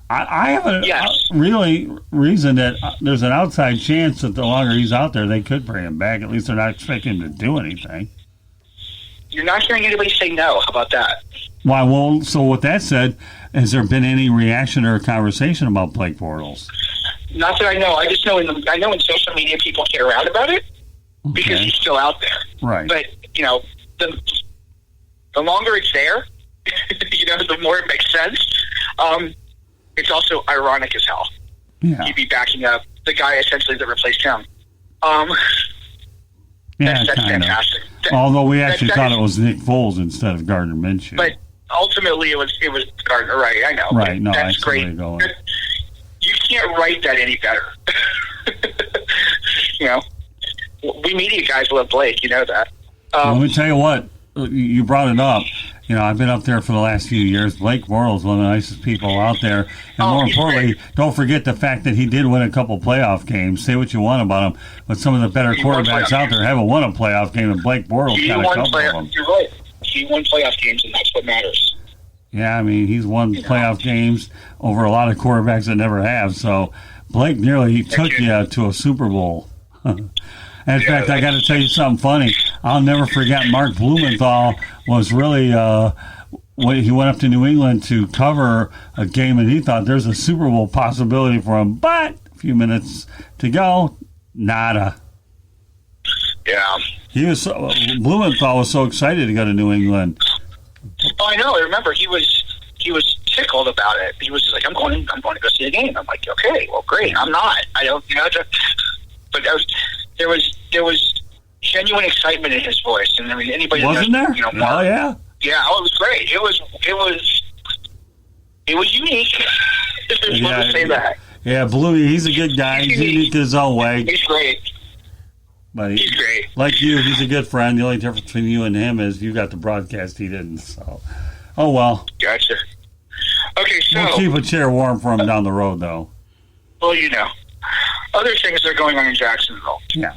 A: I have a really reason that there's an outside chance that the longer he's out there, they could bring him back. At least they're not expecting him to do anything.
B: You're not hearing anybody say no. How about that?
A: Why? Well, so with that said, has there been any reaction or conversation about Blake Bortles?
B: Not that I know. I just know I know in social media people get around about it because he's still out there.
A: Right.
B: But the longer it's there, the more it makes sense. It's also ironic as hell.
A: Yeah.
B: He'd be backing up the guy essentially that replaced him. That's fantastic.
A: Although we actually thought it was Nick Foles instead of Gardner Minshew.
B: But ultimately it was Gardner, right? I know.
A: Right, no,
B: that's great. You can't write that any better. We media guys love Blake, you know that.
A: Let me tell you what, you brought it up. I've been up there for the last few years. Blake Bortles, one of the nicest people out there. And more importantly, don't forget the fact that he did win a couple playoff games. Say what you want about him, but some of the better quarterbacks out there haven't won a playoff game, and Blake Bortles got a couple of them.
B: You're right. He won playoff games, and that's what matters.
A: Yeah, I mean, he's won playoff games over a lot of quarterbacks that never have. So Blake nearly took you to a Super Bowl. In fact, I got to tell you something funny. I'll never forget Mark Blumenthal was really when he went up to New England to cover a game, and he thought there's a Super Bowl possibility for him. But a few minutes to go, nada.
B: Yeah.
A: Blumenthal was so excited to go to New England.
B: Oh, I know. I remember he was tickled about it. He was just like, I'm going to go see the game. I'm like, okay, well, great. I'm not. I don't. But there was genuine excitement in his voice, and I mean, anybody
A: wasn't
B: that
A: there?
B: Mark,
A: oh yeah,
B: yeah. Oh, it was great. It was unique. If there's one to say that.
A: Yeah, Bluey, he's a good guy. He's unique in his own way.
B: He's great.
A: But
B: he's great.
A: Like you, he's a good friend. The only difference between you and him is you got the broadcast, he didn't. So, oh well.
B: Gotcha. Okay, so
A: we'll keep a chair warm for him down the road, though.
B: Well, other things that are going on in Jacksonville.
A: Yeah.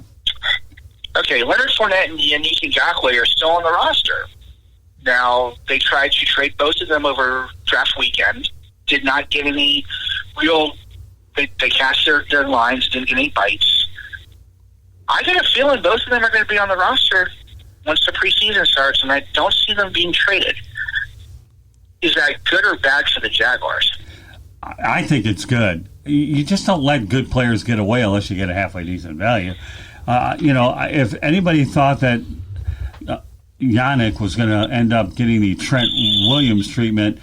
B: Okay, Leonard Fournette and Yannick Ngakoue are still on the roster. Now, they tried to trade both of them over draft weekend. Did not get any real... They cast their lines, didn't get any bites. I get a feeling both of them are going to be on the roster once the preseason starts, and I don't see them being traded. Is that good or bad for the Jaguars?
A: I think it's good. You just don't let good players get away unless you get a halfway decent value. If anybody thought that Yannick was going to end up getting the Trent Williams treatment,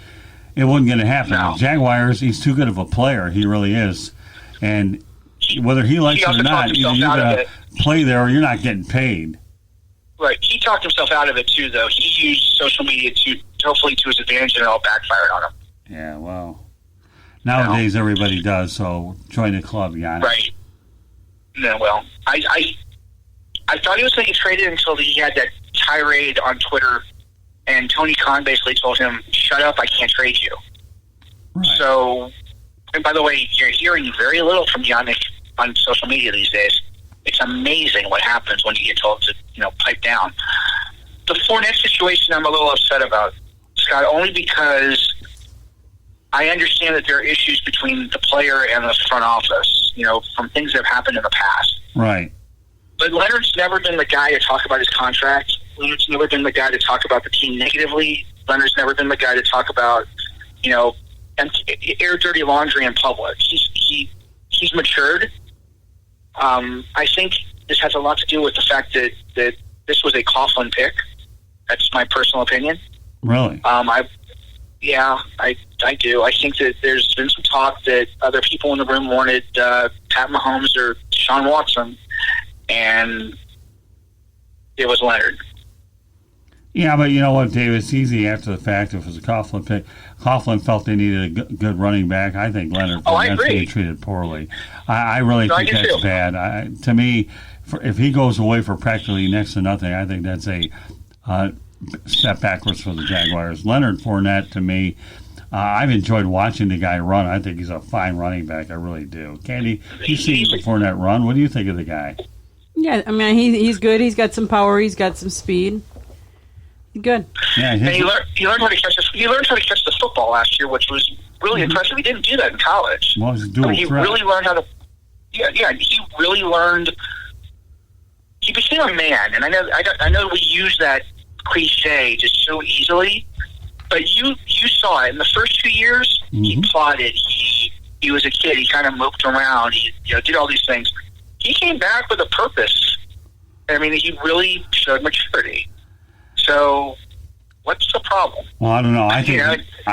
A: it wasn't going to happen.
B: No.
A: The Jaguars, he's too good of a player. He really is. And whether he likes it or not, either you're going to play there or you're not getting paid.
B: Right. He talked himself out of it, too, though. He used social media hopefully to his advantage, and it all backfired on him.
A: Yeah, well, nowadays everybody does, so join the club, Yannick.
B: Right. No, well, I thought he was going to get traded until he had that tirade on Twitter, and Tony Khan basically told him, shut up, I can't trade you.
A: Right.
B: So, and by the way, you're hearing very little from Yannick on social media these days. It's amazing what happens when you get told to, pipe down. The Fournette situation I'm a little upset about, Scott, only because I understand that there are issues between the player and the front office, from things that have happened in the past.
A: Right.
B: But Leonard's never been the guy to talk about his contract. Leonard's never been the guy to talk about the team negatively. Leonard's never been the guy to talk about, air dirty laundry in public. He's matured. I think this has a lot to do with the fact that this was a Coughlin pick. That's my personal opinion.
A: Really?
B: I do. I think that there's been some talk that other people in the room wanted Pat Mahomes or Deshaun Watson, and it was Leonard.
A: Yeah, but you know what, Dave? It's easy after the fact. If it was a Coughlin pick, Coughlin felt they needed a good running back. I think Leonard was being treated poorly. I really think that's too bad. To me, if he goes away for practically next to nothing, I think that's a step backwards for the Jaguars. Leonard Fournette, to me, I've enjoyed watching the guy run. I think he's a fine running back. I really do. Candy, you've seen Fournette run. What do you think of the guy?
C: Yeah, I mean, he's good. He's got some power. He's got some speed. Good.
A: Yeah,
B: And he learned how to catch the football last year, which was really impressive. He didn't do that in college.
A: Well, he's a dual
B: he
A: threat.
B: really learned how to. Yeah. He really learned. He became a man, and I know we use that cliche just so easily, but you saw it in the first 2 years. He plotted. He was a kid. He kind of moped around. He did all these things. He came back with a purpose. I mean, he really showed maturity. So, what's the problem?
A: Well, I don't know. I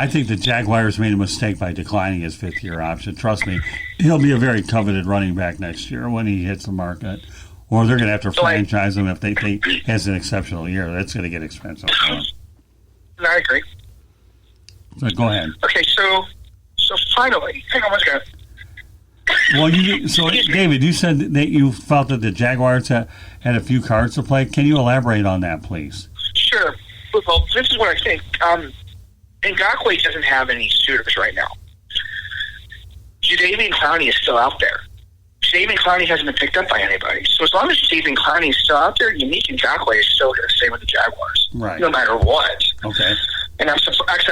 A: think the Jaguars made a mistake by declining his fifth-year option. Trust me, he'll be a very coveted running back next year when he hits the market. Or they're going to have to franchise him if they think he has an exceptional year. That's going to get expensive.
B: I agree.
A: So go ahead.
B: Okay, so finally, hang on one second.
A: Well, David, you said that you felt that the Jaguars had a few cards to play. Can you elaborate on that, please?
B: Sure. Well, this is what I think. Ngakoue doesn't have any suitors right now. Jadeveon Clowney is still out there. Jadeveon Clowney hasn't been picked up by anybody. So as long as Jadeveon Clowney is still out there, Unique Ngakoue is still going to stay with the Jaguars.
A: Right.
B: No matter what.
A: Okay.
B: And I'm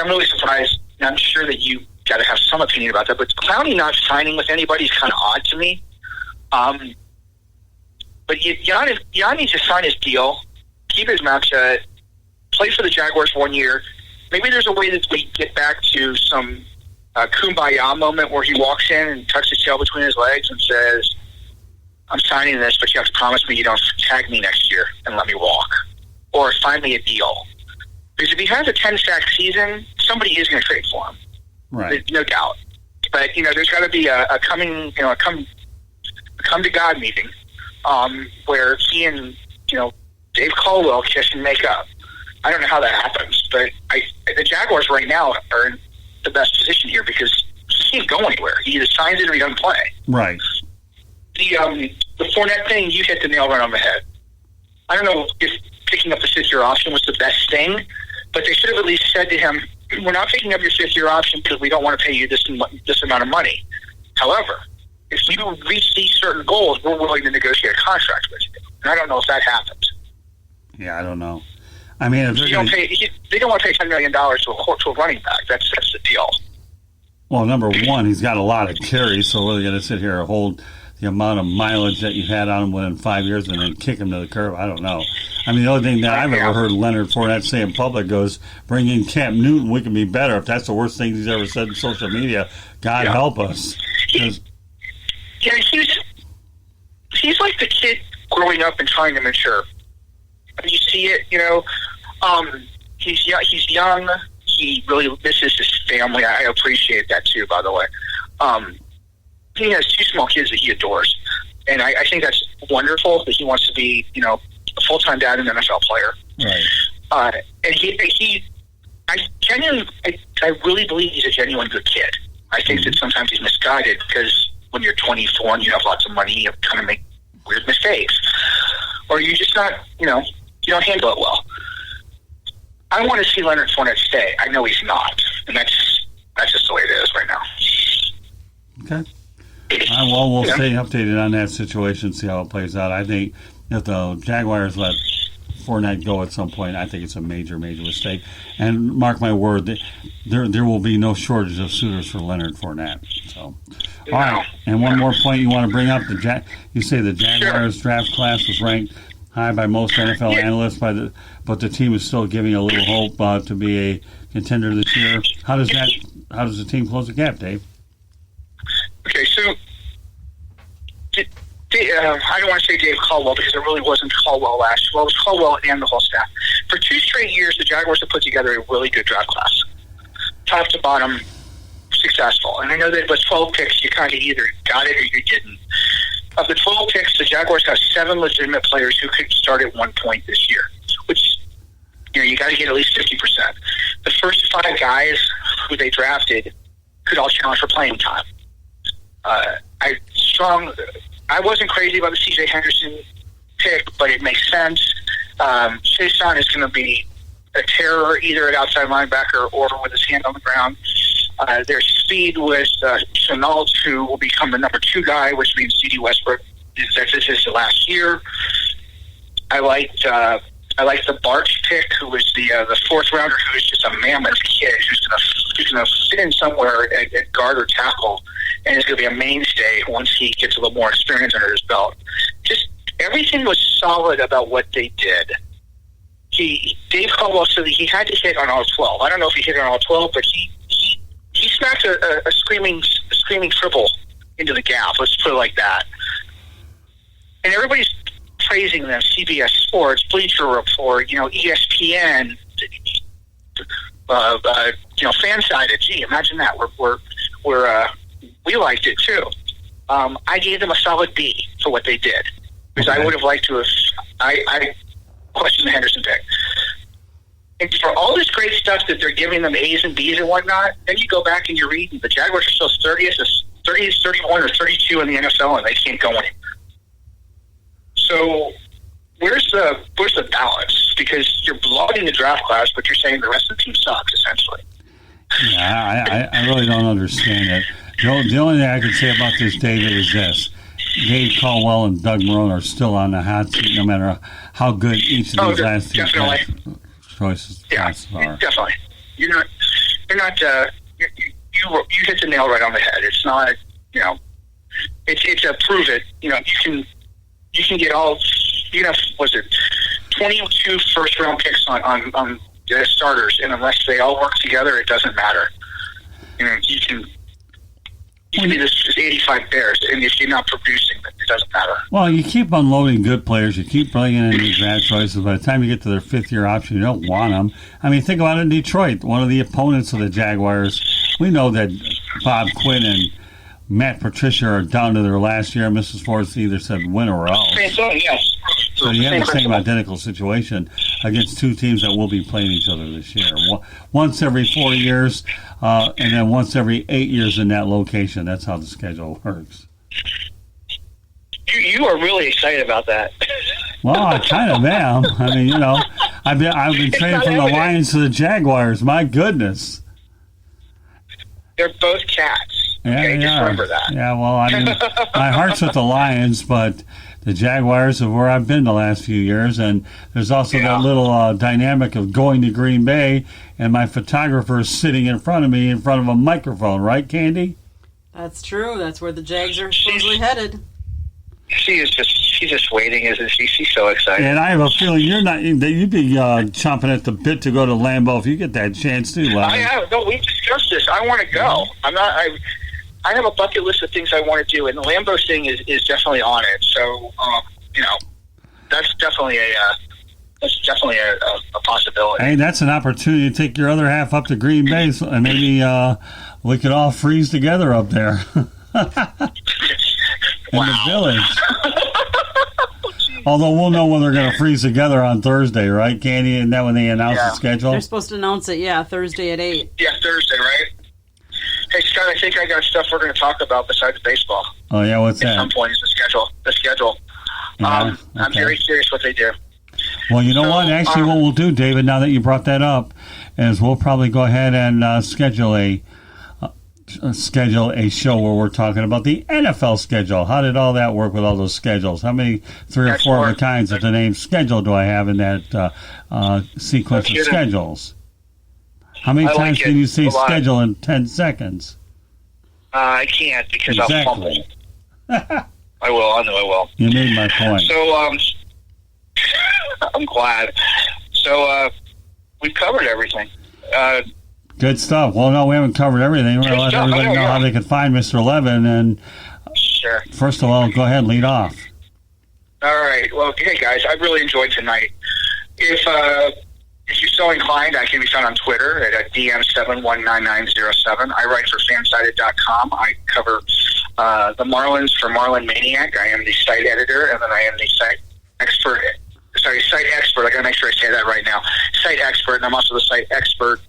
B: really surprised. And I'm sure that you got to have some opinion about that. But Clowney not signing with anybody is kind of odd to me. But Jan needs to sign his deal, keep his mouth shut, play for the Jaguars 1 year. Maybe there's a way that we get back to some kumbaya moment where he walks in and tucks his tail between his legs and says, I'm signing this, but you have to promise me you don't tag me next year and let me walk. Or find me a deal. Because if he has a 10-sack season, somebody is going to trade for him.
A: Right.
B: No doubt. But, there's got to be a come to God meeting where he and, Dave Caldwell kiss and make up. I don't know how that happens, but the Jaguars right now are in the best position here because he can't go anywhere. He either signs it or he doesn't play.
A: Right.
B: The Fournette thing, you hit the nail right on the head. I don't know if picking up the fifth-year option was the best thing, but they should have at least said to him, we're not picking up your fifth-year option because we don't want to pay you this amount of money. However, if you reach these certain goals, we're willing to negotiate a contract with you. And I don't know if that happens.
A: Yeah, I don't know. I mean, if
B: they don't want to pay $10 million to a running back. That's the deal.
A: Well, number one, he's got a lot of carries, so we're going to sit here and hold the amount of mileage that you had on him within 5 years and then kick him to the curb. I don't know. I mean, the only thing that I've ever heard Leonard Fournette say in public goes, bring in Cam Newton, we can be better. If that's the worst thing he's ever said in social media, God help us.
B: He's like the kid growing up and trying to mature. You see it, he's young. He really misses his family. I appreciate that too, by the way. He has two small kids that he adores. And I think that's wonderful that he wants to be, a full-time dad and an NFL player.
A: Right.
B: And I really believe he's a genuine good kid. I think that sometimes he's misguided because when you're 24 and you have lots of money, you kind of make weird mistakes. Or you're just not, you don't handle it well. I want to see Leonard Fournette stay. I know he's not. And that's just the way it is right now.
A: Okay. Well, we'll stay updated on that situation, see how it plays out. I think if the Jaguars let Fournette go at some point, I think it's a major, major mistake. And mark my word, there will be no shortage of suitors for Leonard Fournette. So, all right. And one more point you want to bring up: you say the Jaguars draft class was ranked high by most NFL analysts, but the team is still giving a little hope to be a contender this year. How does the team close the gap, Dave?
B: Okay, so I don't want to say Dave Caldwell because it really wasn't Caldwell last year. Well, it was Caldwell and the whole staff. For 2 straight years, the Jaguars have put together a really good draft class. Top to bottom, successful. And I know that with 12 picks, you kind of either got it or you didn't. Of the 12 picks, the Jaguars have 7 legitimate players who could start at one point this year, which, you got to get at least 50%. The first 5 guys who they drafted could all challenge for playing time. I wasn't crazy about the C.J. Henderson pick, but it makes sense. Chason is going to be a terror either at outside linebacker or with his hand on the ground. There's speed with Chenault, who will become the number 2 guy, which means C.D. Westbrook. This is the last year. I liked I like the Barch pick, who was the fourth rounder, who is just a mammoth kid who's going to fit in somewhere at guard or tackle, and is going to be a mainstay once he gets a little more experience under his belt. Just everything was solid about what they did. Dave Harwell said that he had to hit on all 12. I don't know if he hit on all 12, but he smacked a screaming triple into the gap. Let's put it like that. And everybody's praising them. CBS Sports, Bleacher Report, ESPN, fan-sided. Gee, imagine that. We liked it too. I gave them a solid B for what they did, because I would have liked to have. I questioned the Henderson pick. And for all this great stuff that they're giving them A's and B's and whatnot, then you go back and you read the Jaguars are still 30th, 31, or 32 in the NFL, and they can't go anywhere. So where's the balance? Because you're blogging the draft class, but you're saying the rest of the team sucks, essentially.
A: Yeah, I really don't understand it. The only thing I can say about this, David, is this. Dave Caldwell and Doug Marrone are still on the hot seat, no matter how good each of these last two choices are.
B: Definitely. You hit the nail right on the head. It's not, it's a prove it. You can get all, was it 22 first round picks on the starters, and unless they all work together, it doesn't matter. You can be this 85 Bears, and if you're not producing, it doesn't matter.
A: Well, you keep unloading good players. You keep bringing in these draft choices. By the time you get to their fifth-year option, you don't want them. I mean, think about it in Detroit. One of the opponents of the Jaguars, we know that Bob Quinn and Matt Patricia are down to their last year. Mrs. Forrest either said win or else.
B: Same thing, yes.
A: So you have the same identical situation against two teams that will be playing each other this year. Once every 4 years, and then once every 8 years in that location. That's how the schedule works.
B: You are really excited about that.
A: Well, I kind of am. I mean, I've been trading from the Lions to the Jaguars. My goodness.
B: They're both cats.
A: Yeah,
B: okay, just remember that.
A: Yeah, well, I mean, my heart's with the Lions, but the Jaguars are where I've been the last few years, and there's also that little dynamic of going to Green Bay, and my photographer is sitting in front of me in front of a microphone, right, Candy?
C: That's true. That's where the Jags are supposedly headed.
B: She's just waiting, isn't she? She's so excited.
A: And I have a feeling you'd be chomping at the bit to go to Lambeau if you get that chance too, Levin.
B: I have. No, we discussed this. I want to go. I have a bucket list of things I want to do, and the Lambeau thing is definitely on it. So, that's definitely a possibility.
A: Hey, that's an opportunity to take your other half up to Green Bay, and maybe we could all freeze together up there. In the village. Although we'll know when they're going to freeze together on Thursday, right, Candy? Isn't that when they announce the schedule?
C: They're supposed to announce it, Thursday at 8.
B: Yeah, Thursday, right? Hey, Scott, I think I got stuff we're going to talk about besides baseball.
A: Oh, yeah, what's that?
B: At some point is the schedule.
A: Yeah,
B: I'm very curious what they do.
A: Well, you know what? Actually, what we'll do, David, now that you brought that up, is we'll probably go ahead and schedule a show where we're talking about the NFL schedule. How did all that work with all those schedules? How many 3 or 4 of the kinds of the name schedule do I have in that sequence of schedules? How many times can you say schedule in 10 seconds?
B: I can't because I'll fumble. I will. I know I will.
A: You made my point.
B: So, I'm glad. So, we've covered everything.
A: Good stuff. Well, no, we haven't covered everything. We're going to let everybody know how they can find Mr. Levin. And
B: sure.
A: First of all, go ahead and lead off.
B: All right. Well, hey, guys, I really enjoyed tonight. If you're so inclined, I can be found on Twitter at DM719907. I write for fansided.com. I cover the Marlins for Marlin Maniac. I am the site editor, and then I am the site expert. Sorry, site expert. I got to make sure I say that right now. Site expert, and I'm also the site expert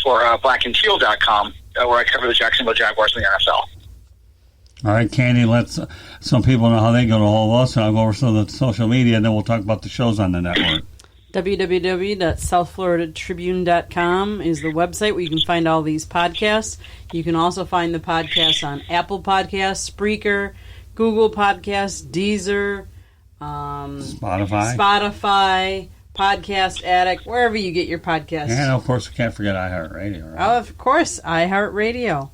B: for blackandteal.com, where I cover the Jacksonville Jaguars in the NFL.
A: All right, Candy, let some people know how they get a hold of us, and I'll go over some of the social media, and then we'll talk about the shows on the network.
C: www.southfloridatribune.com is the website where you can find all these podcasts. You can also find the podcasts on Apple Podcasts, Spreaker, Google Podcasts, Deezer,
A: Spotify,
C: Podcast Addict, wherever you get your podcasts.
A: And, of course, we can't forget iHeartRadio, right?
C: Oh, of course, iHeartRadio.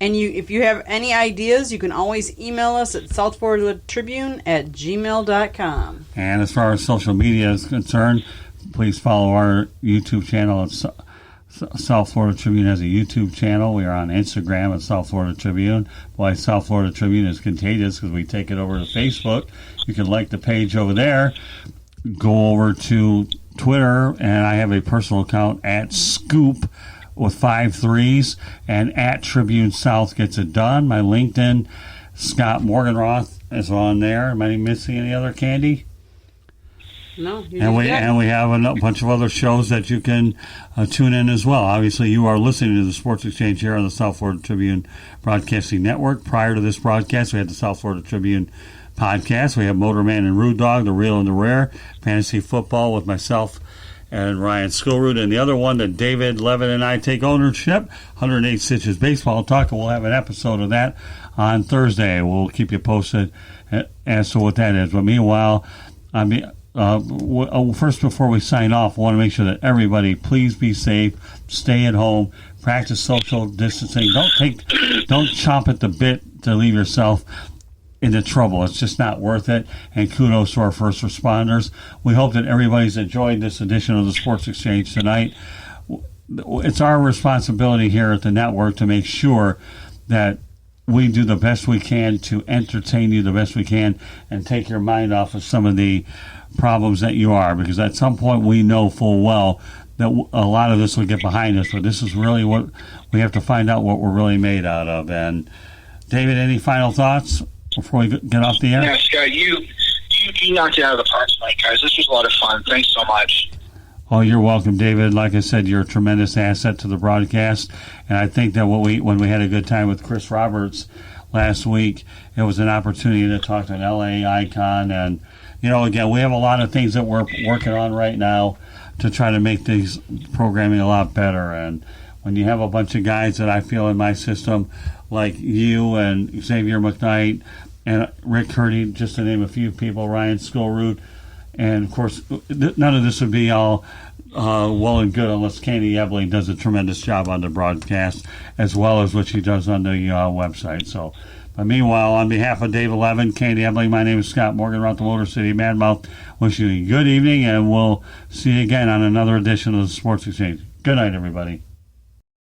C: And if you have any ideas, you can always email us at southfloridatribune@gmail.com.
A: And as far as social media is concerned, please follow our YouTube channel. It's South Florida Tribune has a YouTube channel. We are on Instagram at South Florida Tribune. Why South Florida Tribune is contagious because we take it over to Facebook. You can like the page over there. Go over to Twitter, and I have a personal account at Scoop with 5 3s, and at Tribune South gets it done. My LinkedIn, Scott Morganroth, is on there. Am I missing any other, Candy?
C: No,
A: and we have a bunch of other shows that you can tune in as well. Obviously, you are listening to the Sports Exchange here on the South Florida Tribune Broadcasting Network. Prior to this broadcast, we had the South Florida Tribune podcast. We have Motorman and Rude Dog, The Real and the Rare, Fantasy Football with myself and Ryan Skillroot, and the other one that David Levin and I take ownership, 108 Stitches Baseball Talk, and we'll have an episode of that on Thursday. We'll keep you posted as to what that is. But meanwhile, first, before we sign off, I want to make sure that everybody, please be safe, stay at home, practice social distancing. Don't chomp at the bit to leave yourself into trouble. It's just not worth it. And kudos to our first responders. We hope that everybody's enjoyed this edition of the Sports Exchange tonight. It's our responsibility here at the network to make sure that we do the best we can to entertain you the best we can and take your mind off of some of the problems that you are, because at some point we know full well that a lot of this will get behind us, but this is really what we have to find out what we're really made out of. And David, any final thoughts before we get off the air?
B: Yeah, Scott, you knocked it out of the park tonight, guys. This was a lot of fun. Thanks so much.
A: Oh, you're welcome, David. Like I said, you're a tremendous asset to the broadcast, and I think that when we had a good time with Chris Roberts last week, it was an opportunity to talk to an LA icon. And again, we have a lot of things that we're working on right now to try to make these programming a lot better. And when you have a bunch of guys that I feel in my system, like you and Xavier McKnight and Rick Curdy, just to name a few people, Ryan Skillroot, and of course, none of this would be all well and good unless Candy Ebling does a tremendous job on the broadcast, as well as what she does on the website. So, but meanwhile, on behalf of David Levin, Candy Ebling, my name is Scott Morgan, around the Motor City Madmouth. Wishing you a good evening, and we'll see you again on another edition of the Sports Exchange. Good night, everybody.